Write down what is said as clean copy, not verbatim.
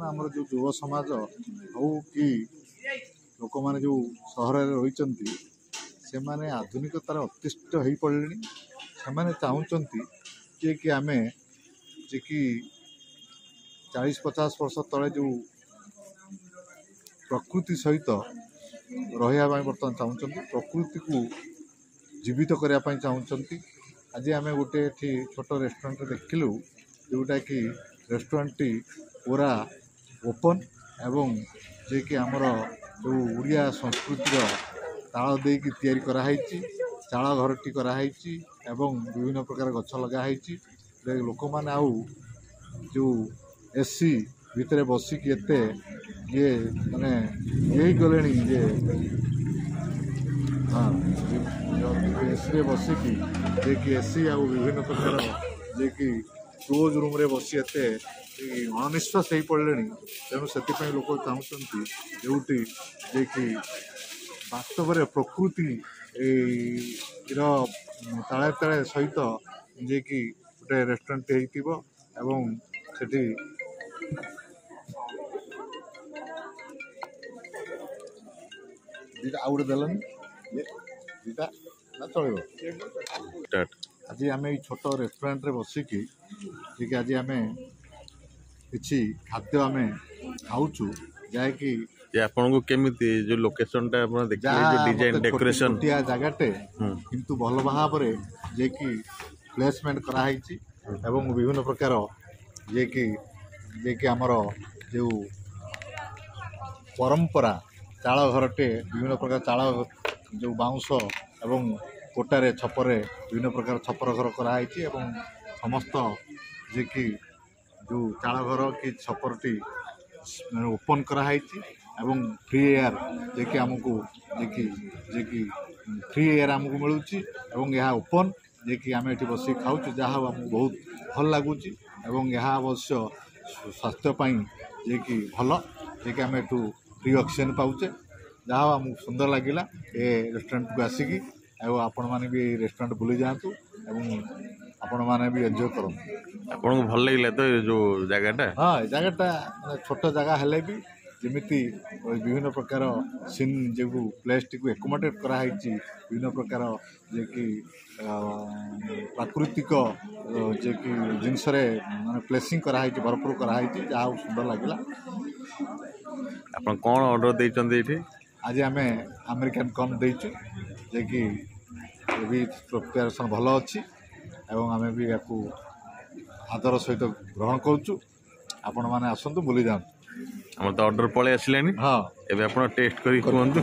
आमर जो युव समाज हो कि लोक मैंने जो सहर रही से माने आधुनिकतार अतिष्ठ हो पड़े से चाहते जे कि आम जे कि 40-50 वर्ष तले जो प्रकृति सहित रहा बर्तमान चाहते प्रकृति को जीवित करने चाहते। आज आम गोटे छोट रेस्टोरेंट देखिलु जोटा कि रेस्टोरेंट टी पूरा ओपन एवं जे कि आमर जो उड़िया संस्कृतिर ताल देकी तैयारी कराई चाल घरटी कराई एवं विभिन्न प्रकार गछ लगाई लोक मैंने आउ जो एसी भितर बसिकी एते ये माने यही गले जे हाँ एसी बसिकी जे कि एसी आउ विभिन्न प्रकार जे कि क्लोज रूम रे बसी एते अनिश्वास हो पड़े तेणु से लोक चाहते जोटी जे कि वास्तव में प्रकृति ताले ताले सहित जे कि गोटे रेस्टोरेंट एवं सेठी दीटा आउट देलन दीटा ना चलो आज आम छोट रेस्टोरेंट रे बसिकी जे कि आज आम किसी खाद्य आम खाऊँ जैकि आपन को केमिति जो लोकेशन टा आपन देखले जो डिजाइन डेकोरेशन जगहटे किंतु भल भाव रे जे कि प्लेसमेंट कराई एवं विभिन्न प्रकार जे कि आमर जो परंपरा चाल घरटे विभिन्न प्रकार चाल जो बाउंस एवं कोटारे छपरे विभिन्न प्रकार छपर घर कराई एवं समस्त जे कि जो चाल घर कि छपरटी ओपन कराई एवं फ्री एयर जे कि आमको जे कि फ्री एयर आमको मिलूँ एवं यह ओपन जे कि आम ये बस खाऊँ जहाँ आमको बहुत भल लगुच एवं यह अवश्य स्वास्थ्यपाई जे कि भल जे कि आम एठू फ्री ऑक्सीजन पाऊचे जहाँ आमको सुंदर लगिला ए रेस्टोरेंट को आसिकी आपण मैंने भी रेस्टोरेंट बुली जातु एवं आपण मैंने भी एंजॉय करूँ। आपन को भल लगिला तो जो जगहटा हाँ जगहटा छोट जगह हेले भी जमीती विभिन्न प्रकार सीन जो प्लेस टी को एकोमोडेट कराई विभिन्न प्रकार जे कि प्राकृतिक जे कि जिनस माने प्लेसिंग कराई भरपूर कराई जहाँ सुंदर लगिला। आपन कौन ऑर्डर देइचंदी एठी आज आम अमेरिकन कॉर्न देइचु जे कि भी प्रिपरेशन भल अच्छी एवं आम भी या आदर सहित ग्रहण करुचु आपण मैंने आसतु बुली जातु हम तो ऑर्डर पळे आसिलेनी हाँ एबे आपण टेस्ट करी कहंतु।